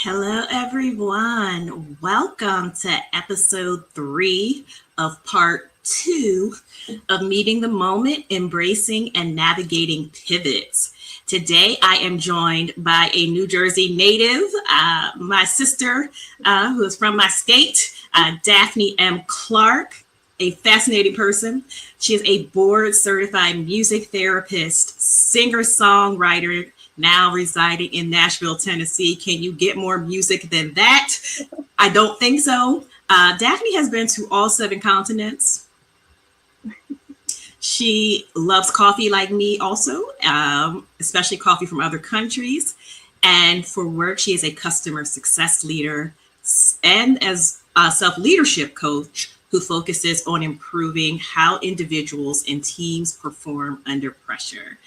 Hello, everyone. Welcome to episode 3 of part 2 of Meeting the Moment, Embracing and Navigating Pivots. Today, I am joined by a New Jersey native, my sister, who is from my state, Daphne M. Clark, a fascinating person. She is a board certified music therapist, singer songwriter, now residing in Nashville, Tennessee. Can you get more music than that? I don't think so. Daphne has been to all 7 continents. She loves coffee like me also, especially coffee from other countries. And for work, she is a customer success leader and as a self-leadership coach who focuses on improving how individuals and teams perform under pressure.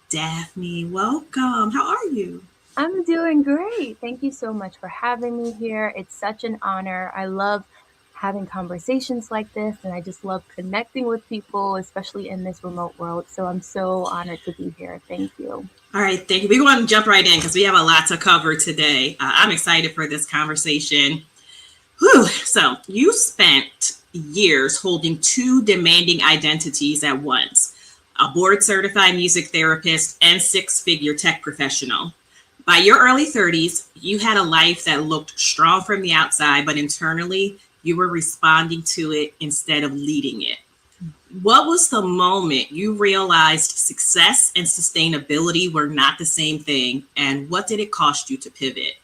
Daphne, welcome. How are you? I'm doing great. Thank you so much for having me here. It's such an honor. I love having conversations like this, and I just love connecting with people, especially in this remote world. So I'm so honored to be here. Thank you. All right, thank you. We're going to jump right in because we have a lot to cover today. I'm excited for this conversation. Whew. So you spent years holding 2 demanding identities at once, a board certified music therapist and 6-figure tech professional. By your early 30s, you had a life that looked strong from the outside, but internally, you were responding to it instead of leading it. What was the moment you realized success and sustainability were not the same thing? And what did it cost you to pivot?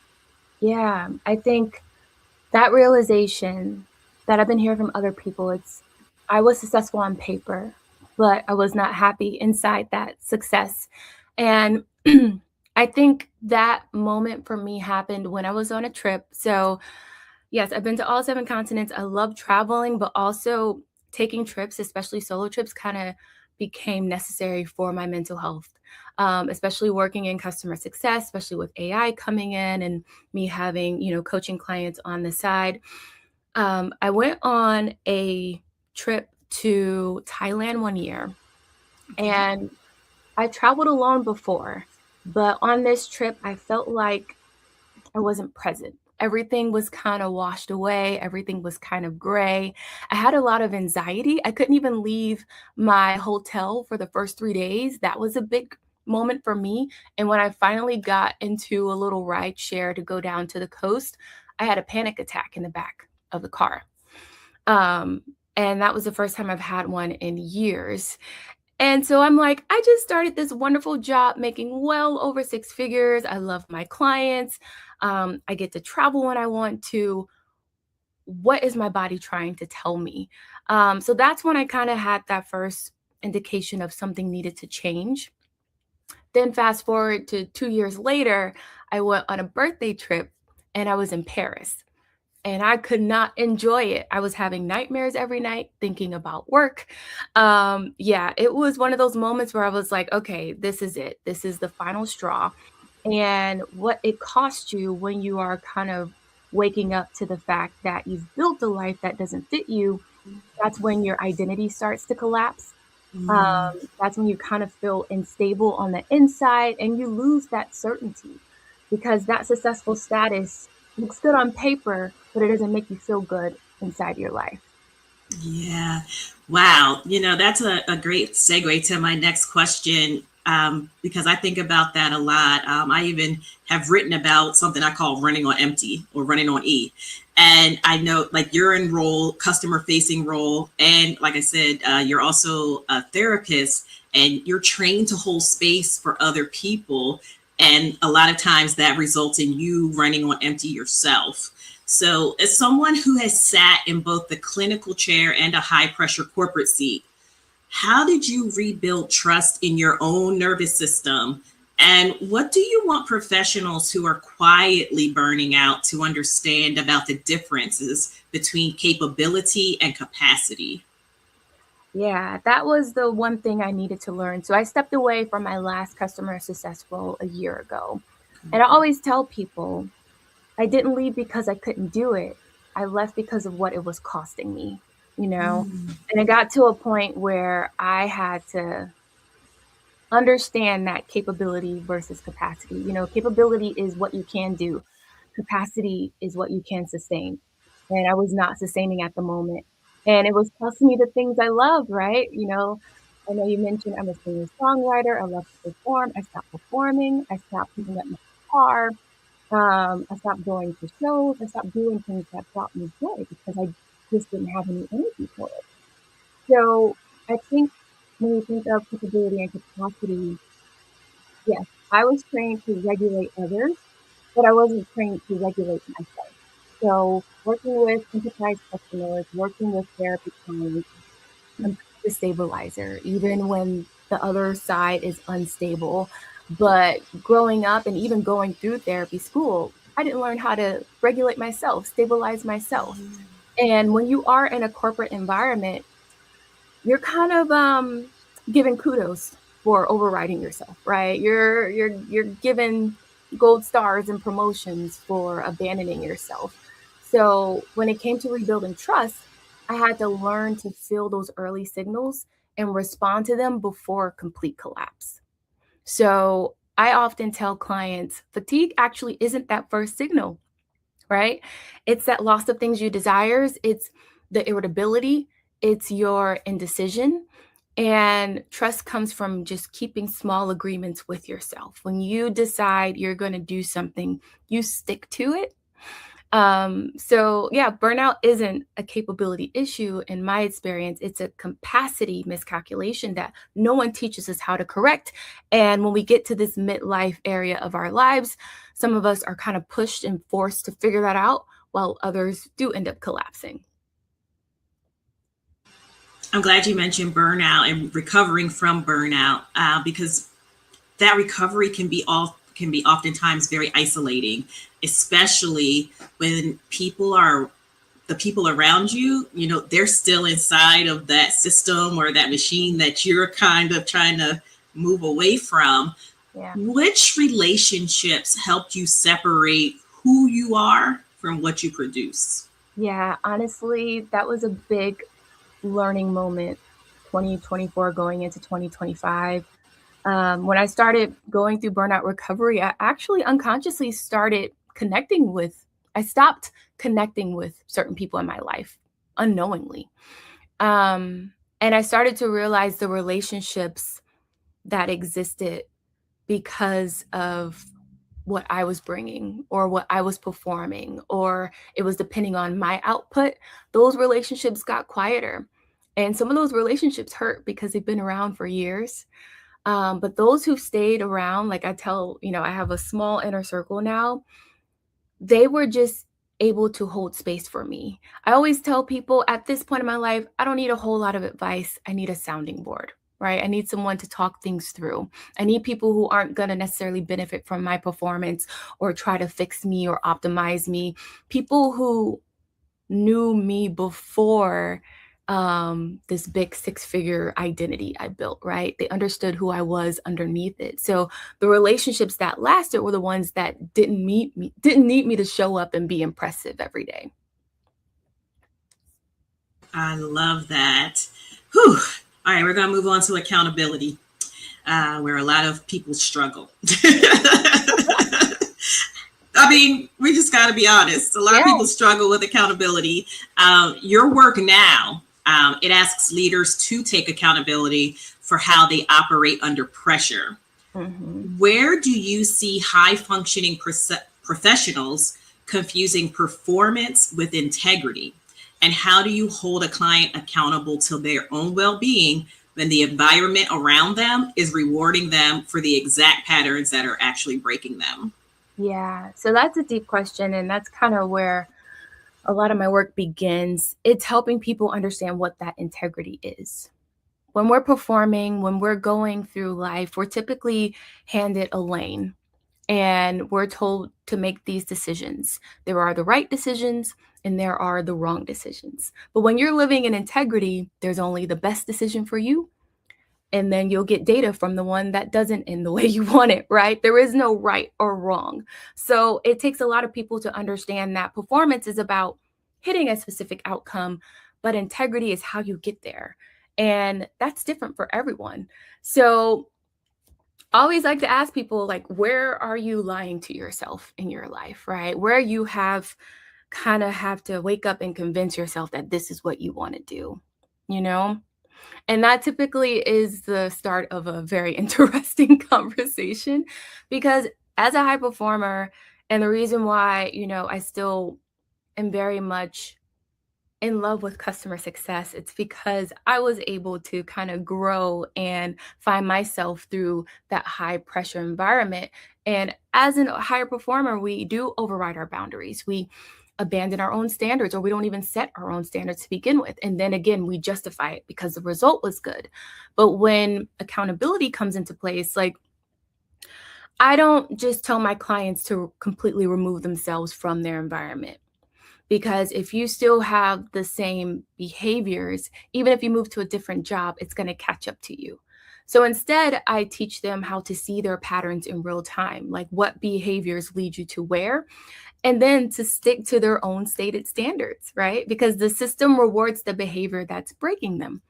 Yeah, I think that realization that I've been hearing from other people, I was successful on paper, but I was not happy inside that success. And I think that moment for me happened when I was on a trip. So, yes, I've been to all 7 continents. I love traveling, but also taking trips, especially solo trips, kind of became necessary for my mental health, especially working in customer success, especially with AI coming in and me having, coaching clients on the side. I went on a trip to Thailand one year, and I traveled alone before, but on this trip, I felt like I wasn't present. Everything was kind of washed away. Everything was kind of gray. I had a lot of anxiety. I couldn't even leave my hotel for the first 3 days. That was a big moment for me. And when I finally got into a little ride share to go down to the coast, I had a panic attack in the back of the car. And that was the first time I've had one in years. And so I'm like, I just started this wonderful job making well over 6 figures. I love my clients. I get to travel when I want to. What is my body trying to tell me? So that's when I kind of had that first indication of something needed to change. Then fast forward to 2 years later, I went on a birthday trip and I was in Paris and I could not enjoy it. I was having nightmares every night thinking about work. Yeah, it was one of those moments where I was like, okay, this is it. This is the final straw. And what it costs you when you are kind of waking up to the fact that you've built a life that doesn't fit you, that's when your identity starts to collapse. Mm. That's when you kind of feel unstable on the inside and you lose that certainty because that successful status looks good on paper, but it doesn't make you feel good inside your life. Yeah. Wow. That's a great segue to my next question because I think about that a lot. I even have written about something I call running on empty or running on E. And I know like you're in role, customer facing role. And like I said, you're also a therapist and you're trained to hold space for other people. And a lot of times that results in you running on empty yourself. So, as someone who has sat in both the clinical chair and a high pressure corporate seat, how did you rebuild trust in your own nervous system? And what do you want professionals who are quietly burning out to understand about the differences between capability and capacity? Yeah, that was the one thing I needed to learn. So I stepped away from my last customer success role a year ago. And I always tell people I didn't leave because I couldn't do it. I left because of what it was costing me, you know? Mm. And it got to a point where I had to understand that capability versus capacity. Capability is what you can do. capacity is what you can sustain. And I was not sustaining at the moment. And it was costing me the things I love, right? I know you mentioned I'm a singer songwriter. I love to perform. I stopped performing. I stopped picking up my guitar. I stopped going to shows. I stopped doing things that brought me joy because I just didn't have any energy for it. So I think when you think of capability and capacity, yes, I was trained to regulate others, but I wasn't trained to regulate myself. So working with enterprise customers, working with therapy clients, I'm the stabilizer, even when the other side is unstable. But growing up and even going through therapy school, I didn't learn how to regulate myself, stabilize myself. And when you are in a corporate environment, you're kind of giving kudos for overriding yourself, right? You're given gold stars and promotions for abandoning yourself. So when it came to rebuilding trust, I had to learn to feel those early signals and respond to them before complete collapse. So I often tell clients fatigue actually isn't that first signal, right? It's that loss of things you desires, it's the irritability, it's your indecision. And trust comes from just keeping small agreements with yourself. When you decide you're going to do something, you stick to it. So yeah, burnout isn't a capability issue in my experience. It's a capacity miscalculation that no one teaches us how to correct. And when we get to this midlife area of our lives, some of us are kind of pushed and forced to figure that out, while others do end up collapsing. I'm glad you mentioned burnout and recovering from burnout, because that recovery can be oftentimes very isolating, especially when the people around you, they're still inside of that system or that machine that you're kind of trying to move away from. Yeah. Which relationships helped you separate who you are from what you produce? Yeah, honestly, that was a big learning moment, 2024 going into 2025. When I started going through burnout recovery, I actually unconsciously I stopped connecting with certain people in my life unknowingly. And I started to realize the relationships that existed because of what I was bringing or what I was performing, or it was depending on my output. Those relationships got quieter. And some of those relationships hurt because they've been around for years. But those who stayed around, like I tell, I have a small inner circle now. They were just able to hold space for me. I always tell people at this point in my life, I don't need a whole lot of advice. I need a sounding board, right? I need someone to talk things through. I need people who aren't going to necessarily benefit from my performance or try to fix me or optimize me. People who knew me before this big six-figure identity I built, right? They understood who I was underneath it. So the relationships that lasted were the ones that didn't need me to show up and be impressive every day. I love that. Whew. All right, we're going to move on to accountability, where a lot of people struggle. I mean, we just got to be honest. A lot of people struggle with accountability. Your work now, it asks leaders to take accountability for how they operate under pressure. Mm-hmm. Where do you see high functioning professionals confusing performance with integrity? And how do you hold a client accountable to their own well being when the environment around them is rewarding them for the exact patterns that are actually breaking them? Yeah, so that's a deep question. And that's kind of where a lot of my work begins. It's helping people understand what that integrity is. When we're performing, when we're going through life, we're typically handed a lane and we're told to make these decisions. There are the right decisions and there are the wrong decisions. But when you're living in integrity, there's only the best decision for you. And then you'll get data from the one that doesn't end the way you want it, right? There is no right or wrong. So it takes a lot of people to understand that performance is about hitting a specific outcome, but integrity is how you get there. And that's different for everyone. So I always like to ask people, like, where are you lying to yourself in your life, right? Where you have kind of have to wake up and convince yourself that this is what you want to do, you know? And that typically is the start of a very interesting conversation because as a high performer, and the reason why, I still am very much in love with customer success, it's because I was able to kind of grow and find myself through that high pressure environment. And as a higher performer, we do override our boundaries. We abandon our own standards, or we don't even set our own standards to begin with. And then again, we justify it because the result was good. But when accountability comes into place, like, I don't just tell my clients to completely remove themselves from their environment. Because if you still have the same behaviors, even if you move to a different job, it's going to catch up to you. So instead, I teach them how to see their patterns in real time, like what behaviors lead you to where, and then to stick to their own stated standards, right? Because the system rewards the behavior that's breaking them.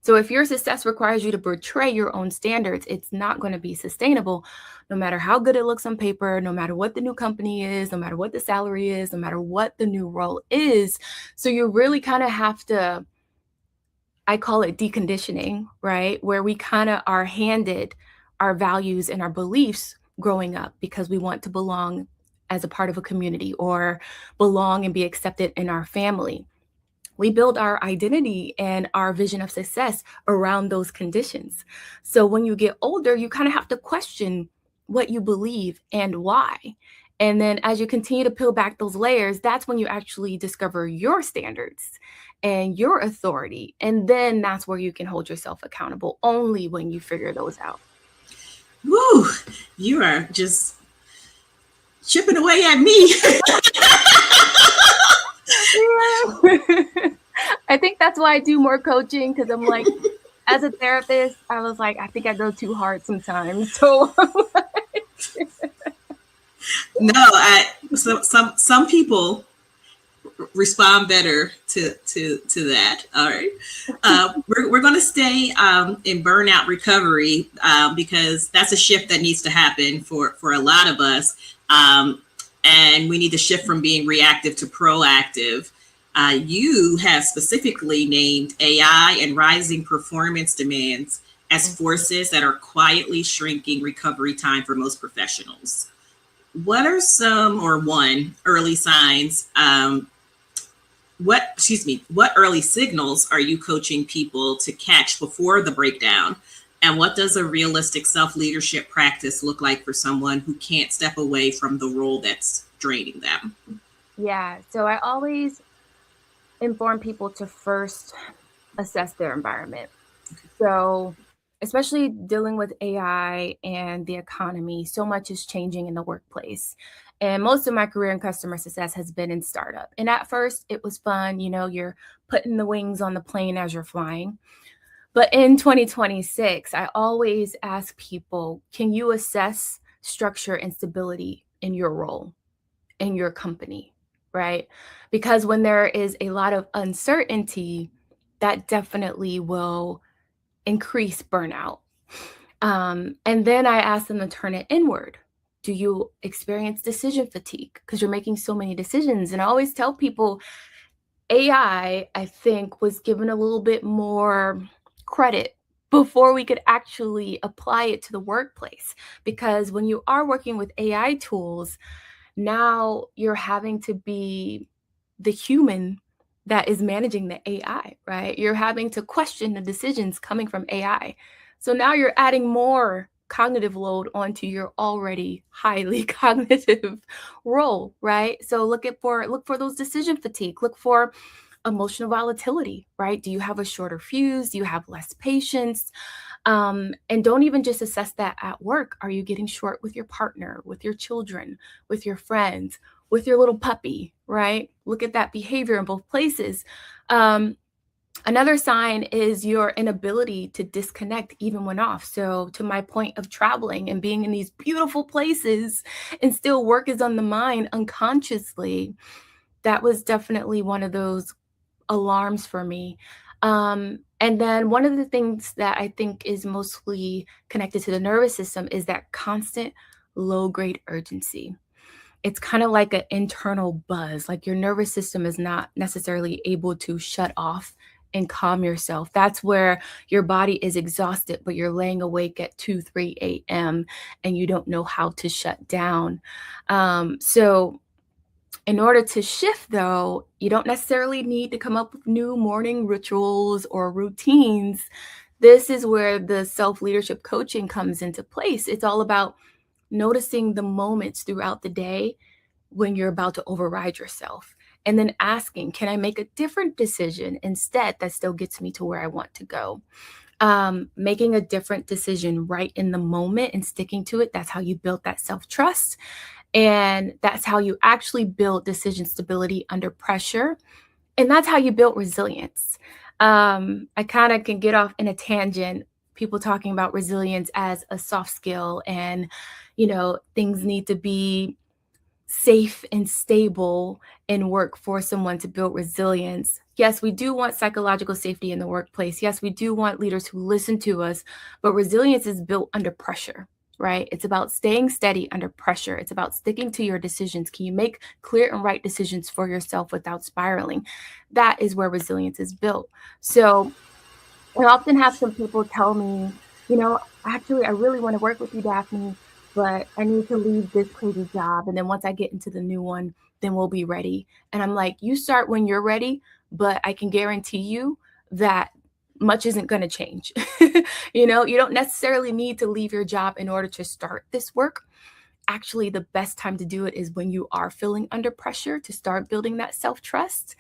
So if your success requires you to betray your own standards, it's not going to be sustainable, no matter how good it looks on paper, no matter what the new company is, no matter what the salary is, no matter what the new role is. So you really kind of have to, I call it deconditioning, right? Where we kind of are handed our values and our beliefs growing up because we want to belong as a part of a community or belong and be accepted in our family. We build our identity and our vision of success around those conditions. So when you get older, you kind of have to question what you believe and why. And then as you continue to peel back those layers, that's when you actually discover your standards and your authority. And then that's where you can hold yourself accountable only when you figure those out. Woo! You are just chipping away at me. I think that's why I do more coaching, because I'm like, as a therapist, I was like, I think I go too hard sometimes. So No, some people respond better to that. All right, we're going to stay in burnout recovery because that's a shift that needs to happen for a lot of us, and we need to shift from being reactive to proactive. You have specifically named AI and rising performance demands as forces that are quietly shrinking recovery time for most professionals. What are some or one early signs? What early signals are you coaching people to catch before the breakdown? And what does a realistic self-leadership practice look like for someone who can't step away from the role that's draining them? yeah, so I always inform people to first assess their environment. So, especially dealing with AI and the economy, so much is changing in the workplace. And most of my career in customer success has been in startup. And at first, it was fun. You're putting the wings on the plane as you're flying. But in 2026, I always ask people, can you assess structure and stability in your role, in your company, right? Because when there is a lot of uncertainty, that definitely will increase burnout. And then I ask them to turn it inward. Do you experience decision fatigue? Because you're making so many decisions. And I always tell people I think, was given a little bit more credit before we could actually apply it to the workplace. Because when you are working with AI tools, now you're having to be the human that is managing the AI, right? You're having to question the decisions coming from AI. So now you're adding more cognitive load onto your already highly cognitive role, right? So look for those decision fatigue, look for emotional volatility, right? Do you have a shorter fuse? Do you have less patience? And don't even just assess that at work. Are you getting short with your partner, with your children, with your friends, with your little puppy, right? Look at that behavior in both places. Another sign is your inability to disconnect even when off. So, to my point of traveling and being in these beautiful places and still work is on the mind unconsciously, that was definitely one of those alarms for me. And then one of the things that I think is mostly connected to the nervous system is that constant low grade urgency. It's kind of like an internal buzz, like your nervous system is not necessarily able to shut off and calm yourself. That's where your body is exhausted, but you're laying awake at 2, 3 a.m. and you don't know how to shut down. So in order to shift, though, you don't necessarily need to come up with new morning rituals or routines. This is where the self leadership coaching comes into place. It's all about noticing the moments throughout the day when you're about to override yourself and then asking, can I make a different decision instead that still gets me to where I want to go? Making a different decision right in the moment and sticking to it. That's how you build that self trust. And that's how you actually build decision stability under pressure. And that's how you build resilience. I kind of can get off in a tangent, people talking about resilience as a soft skill and, things need to be safe and stable in work for someone to build resilience. Yes, we do want psychological safety in the workplace. Yes, we do want leaders who listen to us, but resilience is built under pressure, right? It's about staying steady under pressure. It's about sticking to your decisions. Can you make clear and right decisions for yourself without spiraling? That is where resilience is built. So I often have some people tell me, actually, I really want to work with you, Daphne, but I need to leave this crazy job. And then once I get into the new one, then we'll be ready. And I'm like, you start when you're ready, but I can guarantee you that much isn't going to change. You don't necessarily need to leave your job in order to start this work. Actually, the best time to do it is when you are feeling under pressure to start building that self-trust.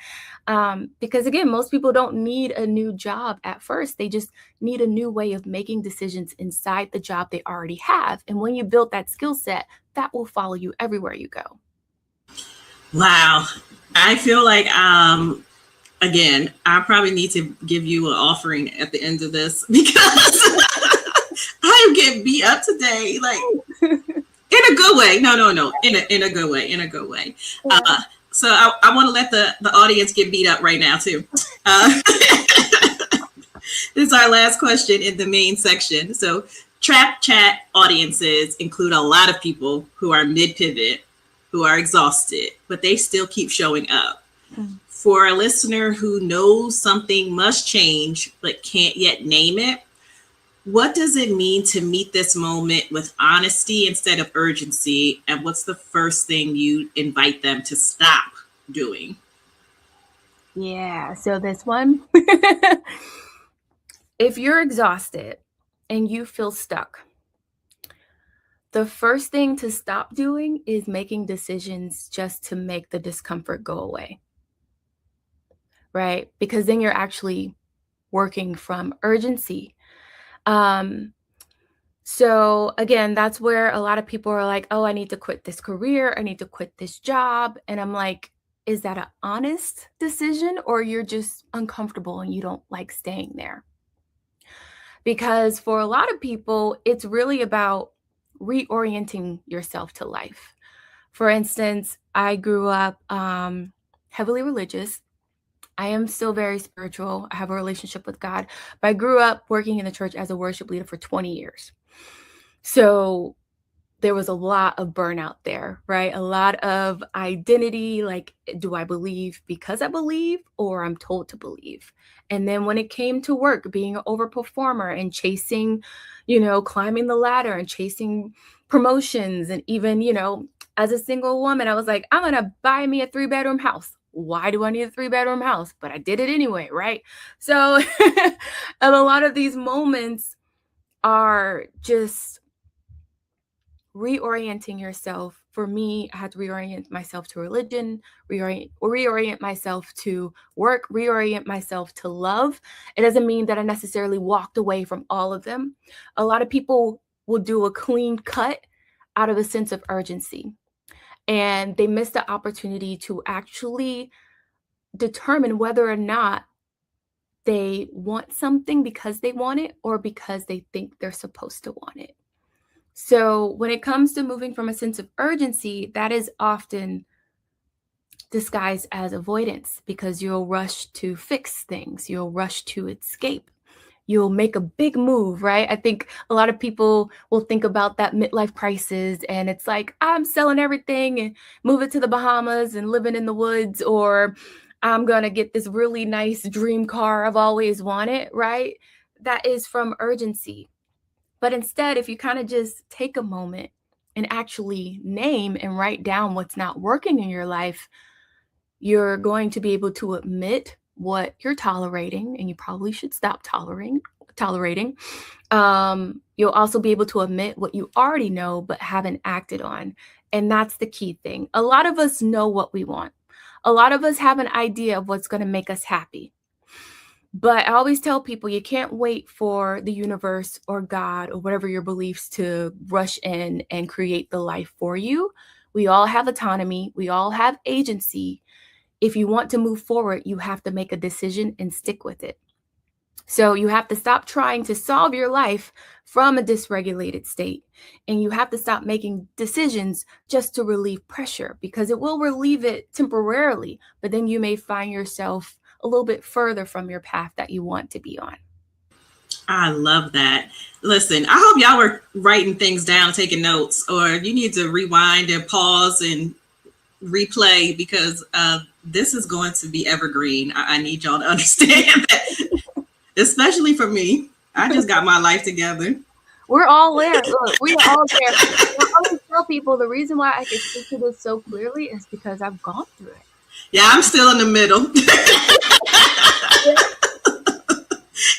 Because again, most people don't need a new job at first. They just need a new way of making decisions inside the job they already have. And when you build that skill set, that will follow you everywhere you go. Wow. I feel like, again, I probably need to give you an offering at the end of this because I'm getting beat up today. Like, in a good way. No. In a good way. So I want to let the audience get beat up right now too. This is our last question in the main section. So trap chat audiences include a lot of people who are mid-pivot, who are exhausted, but they still keep showing up. For a listener who knows something must change but can't yet name it, what does it mean to meet this moment with honesty instead of urgency? And what's the first thing you invite them to stop doing? Yeah, so this one, if you're exhausted and you feel stuck, the first thing to stop doing is making decisions just to make the discomfort go away, right? Because then you're actually working from urgency. So again, that's where a lot of people are like, oh, I need to quit this career. I need to quit this job. And I'm like, is that an honest decision or you're just uncomfortable and you don't like staying there? Because for a lot of people, it's really about reorienting yourself to life. For instance, I grew up heavily religious. I am still very spiritual. I have a relationship with God, but I grew up working in the church as a worship leader for 20 years. So there was a lot of burnout there, right? A lot of identity, like, do I believe because I believe or I'm told to believe? And then when it came to work, being an overperformer and chasing, climbing the ladder and chasing promotions. And even, as a single woman, I was like, I'm going to buy me a 3-bedroom house. Why do I need a 3-bedroom house? But I did it anyway, right? So and a lot of these moments are just reorienting yourself. For me, I had to reorient myself to religion, reorient myself to work, reorient myself to love. It doesn't mean that I necessarily walked away from all of them. A lot of people will do a clean cut out of a sense of urgency, and they miss the opportunity to actually determine whether or not they want something because they want it or because they think they're supposed to want it. So when it comes to moving from a sense of urgency, that is often disguised as avoidance because you'll rush to fix things, you'll rush to escape. you'll make a big move, right? I think a lot of people will think about that midlife crisis and it's like, I'm selling everything and moving to the Bahamas and living in the woods, or I'm going to get this really nice dream car I've always wanted, right? That is from urgency. But instead, if you kind of just take a moment and actually name and write down what's not working in your life, you're going to be able to admit what you're tolerating, and you probably should stop tolerating. You'll also be able to admit what you already know but haven't acted on. And that's the key thing. A lot of us know what we want. A lot of us have an idea of what's going to make us happy. But I always tell people you can't wait for the universe or God or whatever your beliefs to rush in and create the life for you. We all have autonomy. We all have agency. If you want to move forward, you have to make a decision and stick with it. So you have to stop trying to solve your life from a dysregulated state. And you have to stop making decisions just to relieve pressure, because it will relieve it temporarily, but then you may find yourself a little bit further from your path that you want to be on. I love that. Listen, I hope y'all were writing things down, taking notes, or you need to rewind and pause and replay, because this is going to be evergreen. I need y'all to understand that, especially for me. I just got my life together. We're all there. Look, we are all there. I always tell people the reason why I can speak to this so clearly is because I've gone through it. Yeah, I'm still in the middle.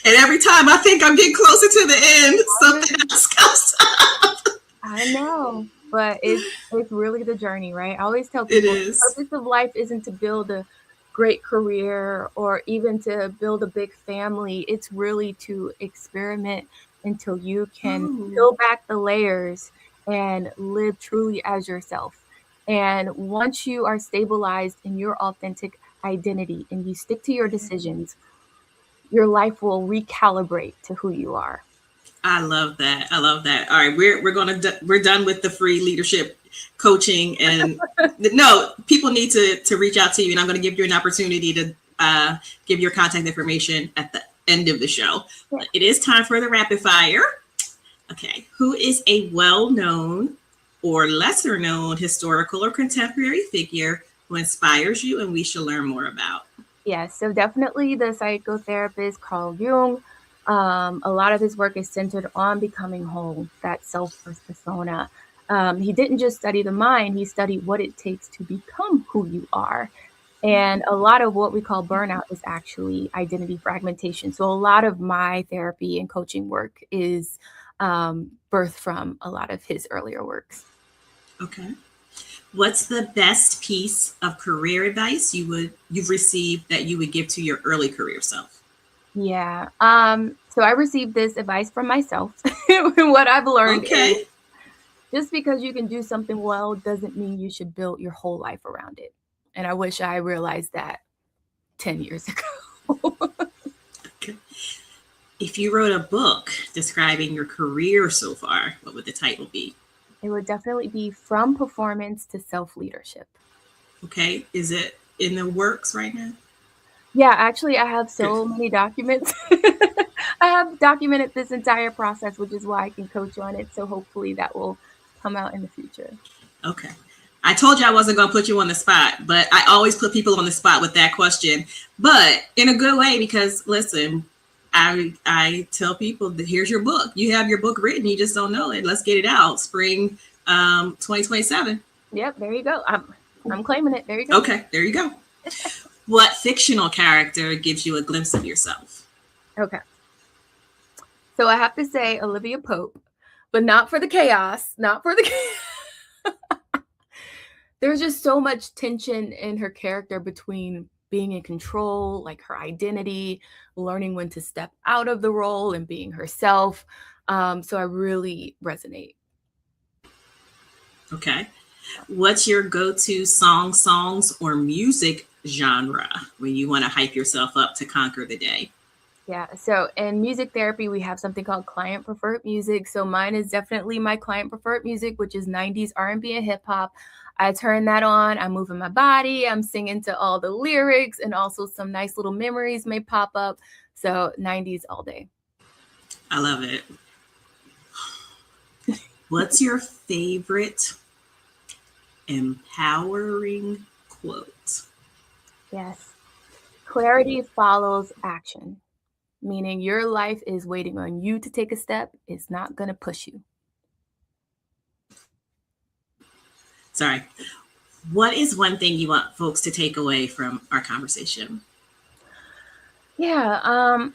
And every time I think I'm getting closer to the end, something else comes up. I know, but it's really the journey, right? I always tell people the purpose of life isn't to build a great career or even to build a big family. It's really to experiment until you can peel back the layers and live truly as yourself. And once you are stabilized in your authentic identity and you stick to your decisions, your life will recalibrate to who you are. I love that. I love that. All right, we're done with the free leadership coaching, and no, people need to reach out to you, and I'm going to give you an opportunity to give your contact information at the end of the show. Yeah. It is time for the rapid fire. Okay, who is a well-known or lesser-known historical or contemporary figure who inspires you and we should learn more about? Yes, so definitely the psychotherapist Carl Jung. A lot of his work is centered on becoming whole, that self-first persona. He didn't just study the mind, he studied what it takes to become who you are. And a lot of what we call burnout is actually identity fragmentation. So a lot of my therapy and coaching work is birthed from a lot of his earlier works. Okay. What's the best piece of career advice you've received that you would give to your early career self? Yeah. So I received this advice from myself. What I've learned is just because you can do something well doesn't mean you should build your whole life around it. And I wish I realized that 10 years ago. Okay. If you wrote a book describing your career so far, what would the title be? It would definitely be From Performance to Self-Leadership. Okay. Is it in the works right now? Yeah, actually, I have so many documents. I have documented this entire process, which is why I can coach on it. So hopefully that will come out in the future. Okay. I told you I wasn't going to put you on the spot, but I always put people on the spot with that question, but in a good way, because listen, I tell people that here's your book. You have your book written. You just don't know it. Let's get it out. Spring 2027. Yep. There you go. I'm claiming it. There you go. Okay. There you go. What fictional character gives you a glimpse of yourself? Okay. So I have to say Olivia Pope, but not for the chaos, not for the There's just so much tension in her character between being in control, like her identity, learning when to step out of the role and being herself. So I really resonate. Okay. What's your go-to songs, or music genre when you want to hype yourself up to conquer the day? Yeah. So in music therapy, we have something called client preferred music. So mine is definitely my client preferred music, which is 90s R&B and hip hop. I turn that on, I'm moving my body, I'm singing to all the lyrics, and also some nice little memories may pop up. So 90s all day. I love it. What's your favorite empowering quote? Yes. Clarity follows action, meaning your life is waiting on you to take a step. It's not going to push you. Sorry. What is one thing you want folks to take away from our conversation? Yeah.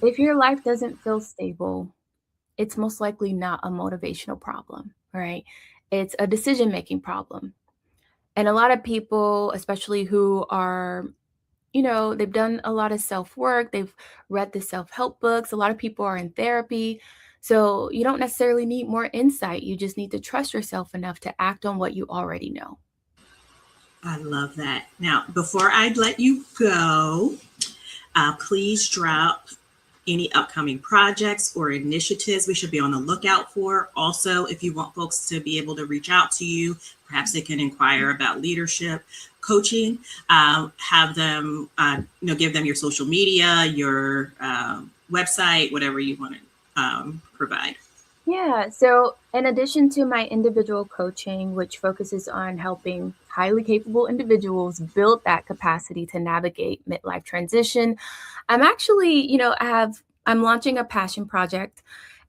If your life doesn't feel stable, it's most likely not a motivational problem, right? It's a decision making problem. And a lot of people, especially who are, they've done a lot of self work, they've read the self help books, a lot of people are in therapy. So you don't necessarily need more insight. You just need to trust yourself enough to act on what you already know. I love that. Now, before I let you go, please drop any upcoming projects or initiatives we should be on the lookout for. Also, if you want folks to be able to reach out to you, perhaps they can inquire about leadership coaching. Have them, give them your social media, your website, whatever you want to provide. Yeah. So, in addition to my individual coaching, which focuses on helping highly capable individuals build that capacity to navigate midlife transition, I'm actually, I'm launching a passion project.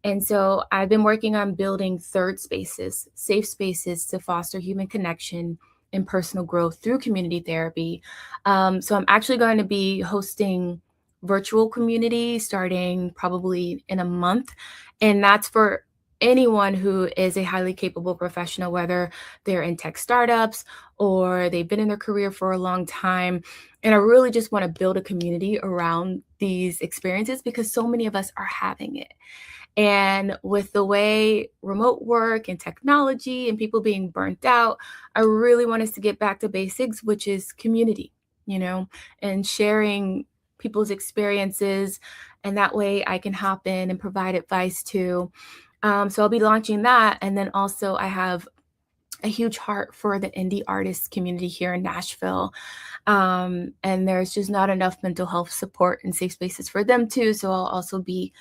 And so I've been working on building third spaces, safe spaces to foster human connection and personal growth through community therapy. So I'm actually going to be hosting virtual community starting probably in a month. And that's for anyone who is a highly capable professional, whether they're in tech startups or they've been in their career for a long time. And I really just want to build a community around these experiences because so many of us are having it. And with the way remote work and technology and people being burnt out, I really want us to get back to basics, which is community, and sharing people's experiences. And that way I can hop in and provide advice too. So I'll be launching that. And then also, I have a huge heart for the indie artist community here in Nashville. And there's just not enough mental health support and safe spaces for them too. So I'll also be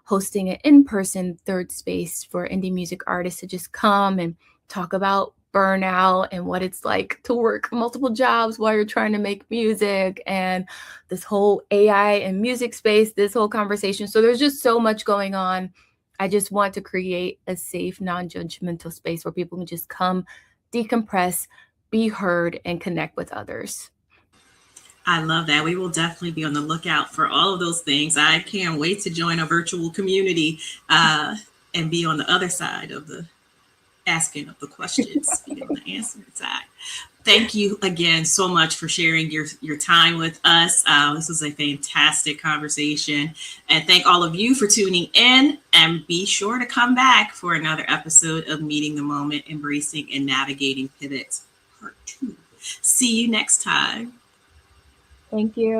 hosting an in-person third space for indie music artists to just come and talk about burnout and what it's like to work multiple jobs while you're trying to make music and this whole AI and music space, this whole conversation. So there's just so much going on. I just want to create a safe, non-judgmental space where people can just come, decompress, be heard, and connect with others. I love that. We will definitely be on the lookout for all of those things. I can't wait to join a virtual community and be on the other side of the asking of the questions, be on the answering side. Thank you again so much for sharing your time with us. This was a fantastic conversation. And thank all of you for tuning in. And be sure to come back for another episode of Meeting the Moment, Embracing and Navigating Pivots, Part 2. See you next time. Thank you.